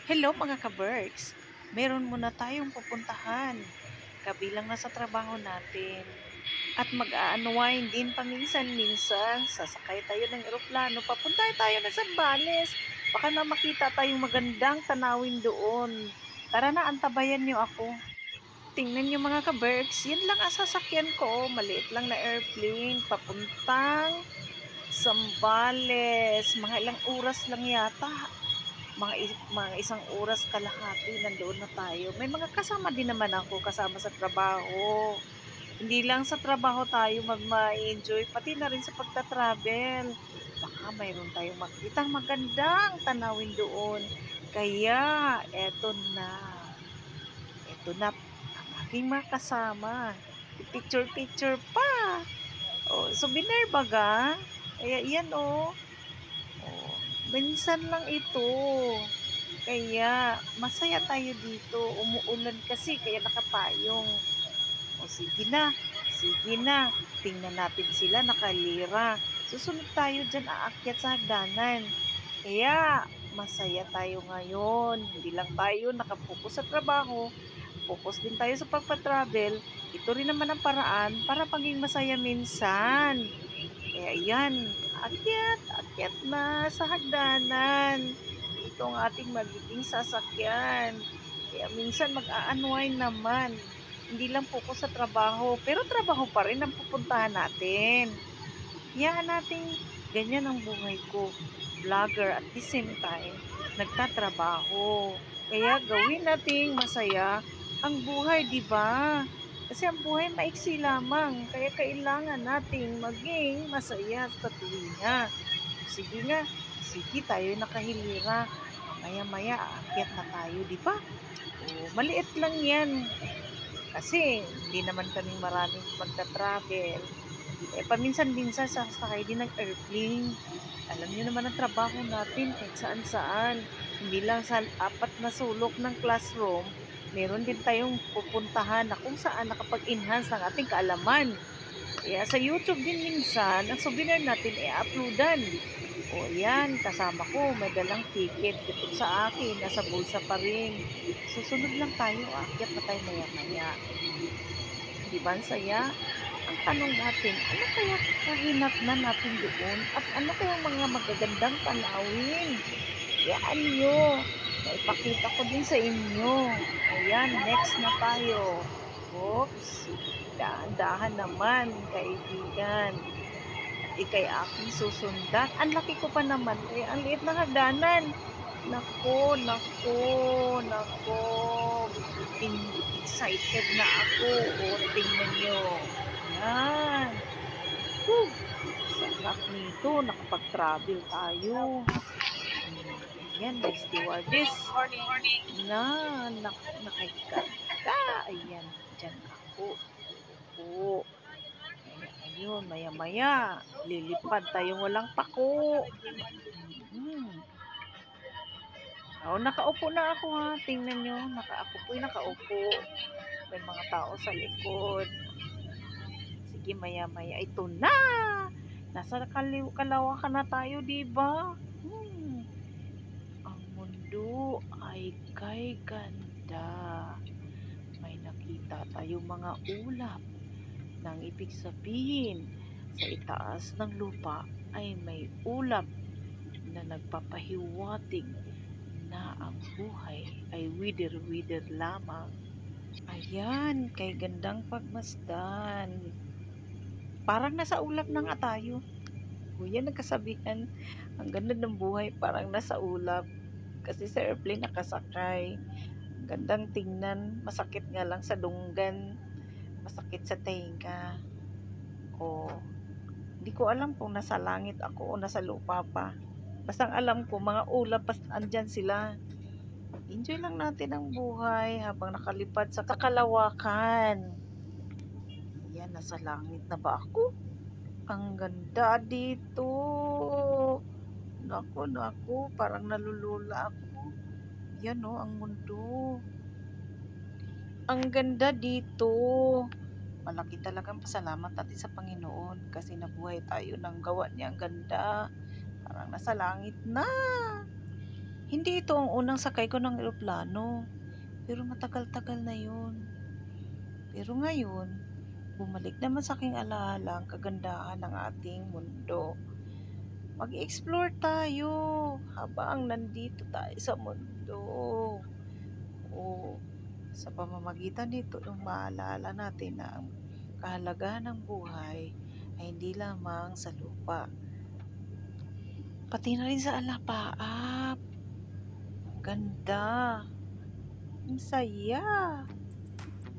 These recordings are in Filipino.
Hello mga ka-Berks! Meron muna tayong pupuntahan kabilang na sa trabaho natin. At mag-a-unwind din paminsan-minsan. Sasakay tayo ng eroplano. Papunta tayo na Zambales. Baka na makita tayong magandang tanawin doon. Tara na, antabayan niyo ako. Tingnan niyo mga ka-Berks. Yan lang ang sasakyan ko. Maliit lang na airplane. Papuntang Zambales. Mga ilang oras lang yata. Mga isang oras kalahati nandoon na tayo. May mga kasama din naman ako kasama sa trabaho. Hindi lang sa trabaho tayo mag-enjoy, pati na rin sa pagta-travel. Baka mayroon tayong makitang magandang tanawin doon. Kaya, eto na ang aking mga kasama. Picture-picture pa. Oh, souvenir baga. Kaya yan oh. Oh, minsan lang ito. Kaya masaya tayo dito. Umuulan kasi kaya nakapayong. O sige na. Sige na. Tingnan natin sila nakalira. Susunod tayo dyan aakyat sa hagdanan. Kaya masaya tayo ngayon. Hindi lang tayo nakapokus sa trabaho. Focus din tayo sa pagpa-travel. Ito rin naman ang paraan para maging masaya minsan. Kaya yan, akyat na sa hagdanan. Ito ang ating magiging sasakyan. Kaya minsan mag-a-unwind naman. Hindi lang focus sa trabaho, pero trabaho pa rin ang pupuntahan natin. Hayaan natin, ganyan ang buhay ko. Vlogger at the same time, nagtatrabaho. Kaya gawin nating masaya ang buhay, di ba? Kasi ang buhay maiksi lamang, kaya kailangan nating maging masaya sa tuwina. Sige nga, sige tayo nakahilira. Maya-maya, aakyat na tayo, di ba? O, maliit lang yan. Kasi, hindi naman kami maraming magta-travel. Eh, paminsan-minsan sasakay din ng airplane. Alam niyo naman ang trabaho natin kahit saan-saan. Hindi lang sa apat na sulok ng classroom, meron din tayong pupuntahan na kung saan nakapag-enhance ng ating kaalaman. Kaya sa YouTube din minsan, ang souvenir natin ay uploadan. O yan, kasama ko, may dalang ticket. Ito sa akin, nasa bulsa pa rin. Susunod lang tayo, akyat na tayo maya-maya. Di ba ang saya? Ang tanong natin, ano kaya kahinatnan natin doon? At ano kaya mga magagandang tanawin? Yaan nyo. Naipakita ko din sa inyo. Ayan, next na tayo. Oops. Dahan-dahan naman, kaibigan. Ikay aking susundan. Ang laki ko pa naman. Eh, ang liit na hagdanan. Nako, nako, nako. Excited na ako. O, tingnan nyo. Yan. Whew. Sarap nito. Nakapag-travel tayo. Yan, may stewardess. Na, nakikita. Ayan, dyan ako. Oo. Ayun, maya-maya. Lilipad tayong walang pako. Oh, nakaupo na ako ha. Tingnan nyo. Nakaupo. May mga tao sa likod. Sige, maya-maya. Ito na! Nasa kalawakan na tayo, diba? Ang mundo ay kay ganda. May nakita tayong mga ulap nang ibig sabihin sa itaas ng lupa ay may ulap na nagpapahiwatig na ang buhay ay wither-wither lamang. Ayan, kay gandang pagmasdan. Parang nasa ulap na nga tayo. Kuya, nagkasabihan, ang ganda ng buhay parang nasa ulap. Kasi sa airplane nakasakay. Gandang tingnan, masakit nga lang sa dunggan. Masakit sa tenga. O, hindi ko alam kung nasa langit ako o nasa lupa pa. Basta alam ko, mga ulap, basta andyan sila. Enjoy lang natin ang buhay habang nakalipad sa kalawakan. Yan, nasa langit na ba ako? Ang ganda dito. Naku, parang nalulula ako. Yan o, ang mundo. Ang ganda dito. Malaki talagang pasalamat natin sa Panginoon kasi nabuhay tayo ng gawa niya. Ang ganda. Parang nasa langit na. Hindi ito ang unang sakay ko ng eroplano, pero matagal-tagal na yun. Pero ngayon, bumalik naman sa aking alaala ang kagandahan ng ating mundo. Mag-explore tayo habang nandito tayo sa mundo. O, sa pamamagitan nito, maalala natin na ang kahalagahan ng buhay ay hindi lamang sa lupa, pati na rin sa alapaap. Ganda, ang saya.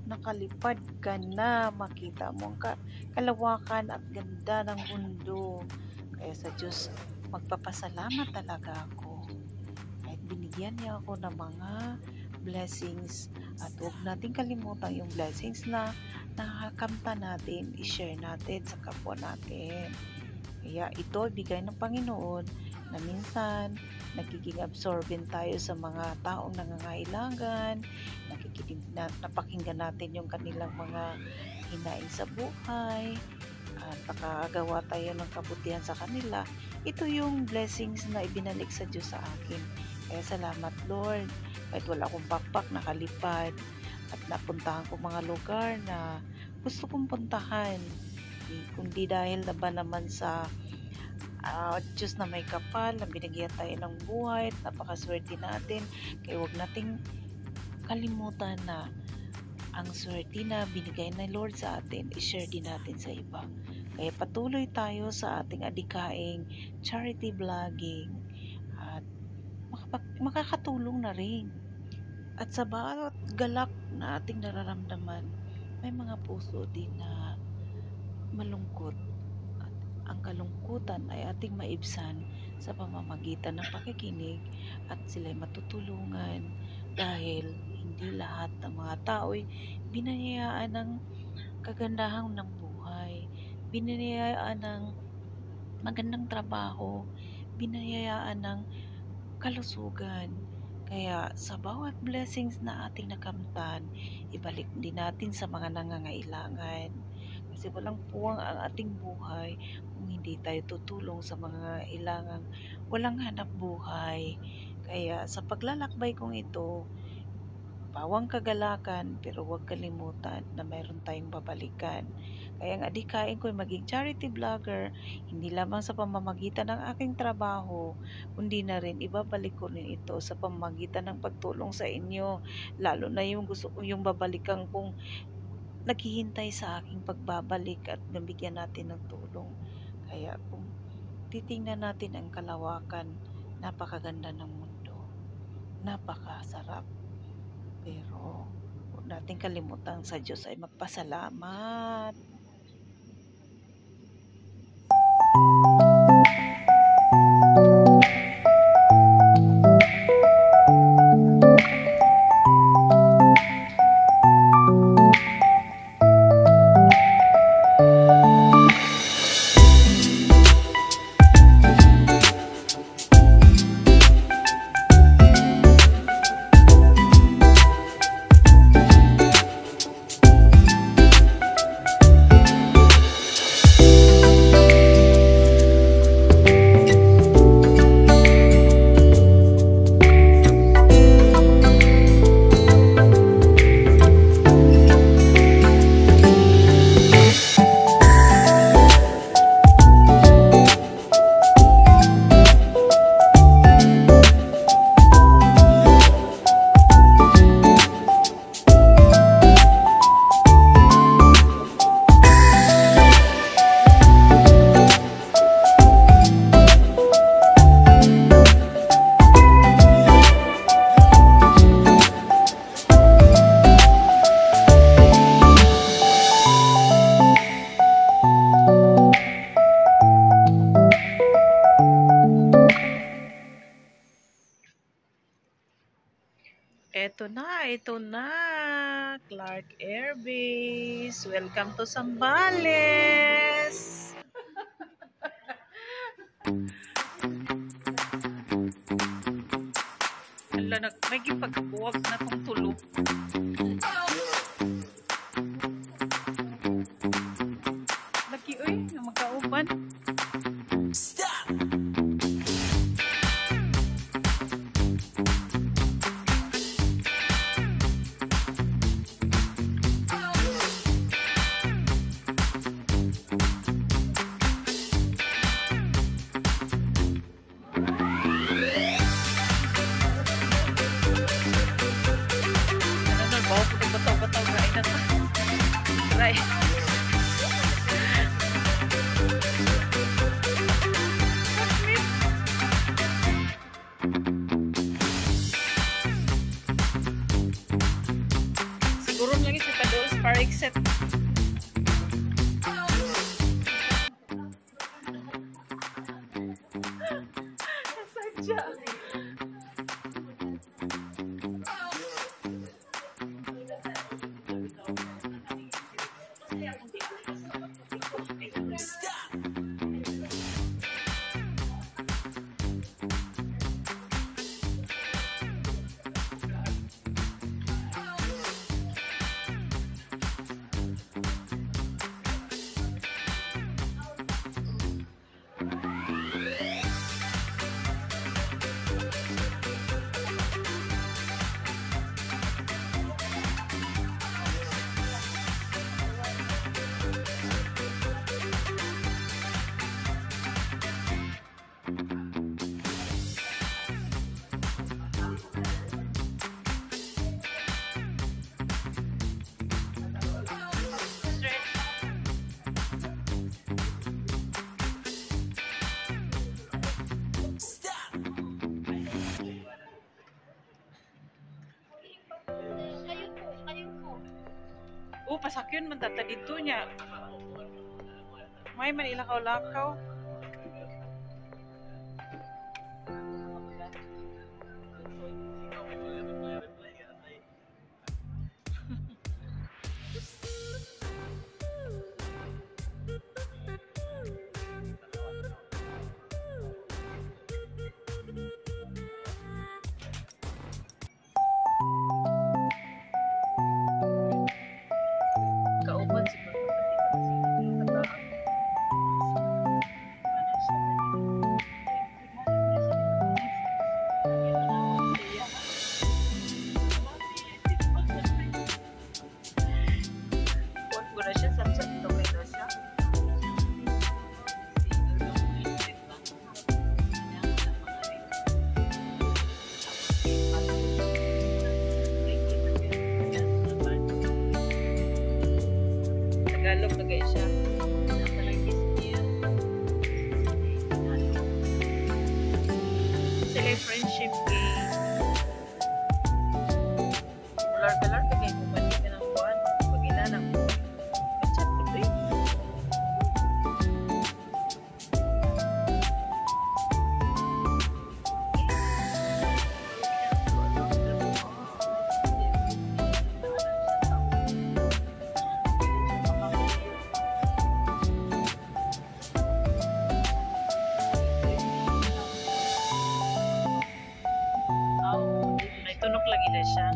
Nakalipad ka na, makita mo ang kalawakan at ganda ng mundo. Kaya sa Diyos, magpapasalamat talaga ako. Kahit binigyan niya ako ng mga blessings, at huwag natin kalimutan yung blessings na nakakamta natin, i-share natin sa kapwa natin. Kaya ito ibigay ng Panginoon na minsan nagiging absorbent tayo sa mga taong nangangailangan, napakinggan natin yung kanilang mga hinaing sa buhay, at nakagawa tayo ng kabutihan sa kanila. Ito yung blessings na ibinalik sa Diyos sa akin. Kaya salamat Lord, kahit wala akong backpack, nakalipad at napuntahan ko mga lugar na gusto kong puntahan, kundi dahil na ba naman sa Diyos na may kapal na binigyan tayo ng buhay at napakaswerte natin. Kaya huwag nating kalimutan na ang swerte na binigay na Lord sa atin, i-share din natin sa iba. Kaya patuloy tayo sa ating adikaing charity vlogging at makakatulong na rin. At sa bawat galak na ating nararamdaman, may mga puso din na malungkot. Ang kalungkutan ay ating maibsan sa pamamagitan ng pakikinig at sila'y matutulungan, dahil hindi lahat ng mga tao'y binayaan ng kagandahan ng buhay, binayaan ng magandang trabaho, binayaan ng kalusugan. Kaya sa bawat blessings na ating nakamtan, ibalik din natin sa mga nangangailangan. Kasi walang puwang ang ating buhay kung hindi tayo tutulong sa mga ilangang walang hanap buhay. Kaya sa paglalakbay kong ito, bawang kagalakan, pero huwag kalimutan na mayroon tayong babalikan. Kaya ang adikain ko ay maging charity vlogger, hindi lamang sa pamamagitan ng aking trabaho, kundi na rin ibabalik ko rin ito sa pamamagitan ng pagtulong sa inyo. Lalo na yung gusto ko yung babalikan kong naghihintay sa aking pagbabalik at nabigyan natin ng tulong. Kaya kung titingnan natin ang kalawakan, napakaganda ng mundo, napakasarap. Pero huwag natin kalimutan sa Diyos ay magpasalamat. Ito na, Clark Air Base. Welcome to Zambales. Hala, may gipagbuwag na itong tulog. Laki, uy, na magkauban. Stop! Purong lagi si Pados para exit. Sadya. Pasakyon man tata dito niya. May man ilakaw-lakaw. Kauban siguro. Tagalog na guys siya. Sila friendship game. Galar-galar ka kayo kumali ka ng buwan. Pag-inanak mo. Kachat ko ito eh. May tunok lagi na siya.